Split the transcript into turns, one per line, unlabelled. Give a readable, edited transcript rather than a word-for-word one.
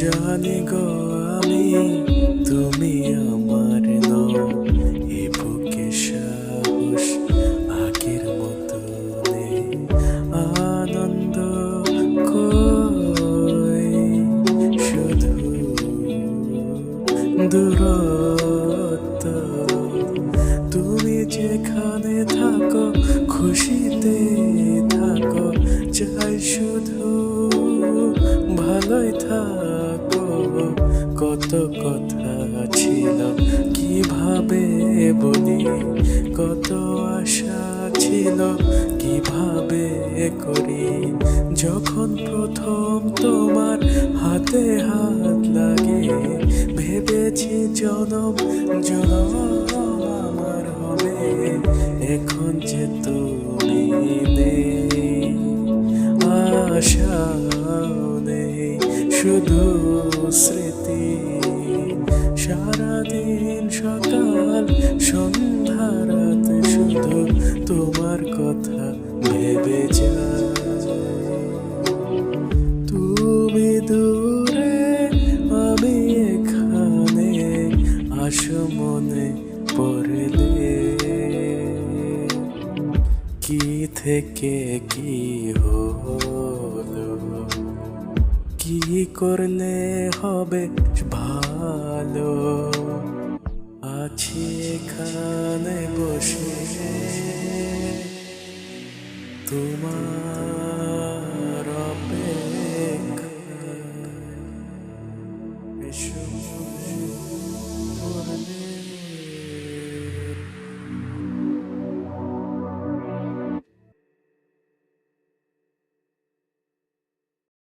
জানি গো আমি তুমি আমার নও, এ বুকে সাহস আগের মতো নেই, আনন্দ কই শুধু দূরত্ব। তুমি যেখানে থাকো খুশিতে থাকো, চাই শুধু ভালোই থাকো। কত কথা ছিল কিভাবে বলি, কত আশা ছিল কিভাবে করি। যখন প্রথম তোমার হাতে হাত লাগে, ভেবেছি জনম জনম আমার হবে। এখন যে তুমি নেই, আশাও নেই, শুধু স্মৃতি। সারাদিন সকাল সন্ধ্যা রাত শুধু তোমার কথা ভেবে যায়। তুমি দূরে আমি এখানে, আসো মনে পড়লে। কি থেকে কি হলো, কি করলে হবে ভালো। আছি এখানে বসে তোমার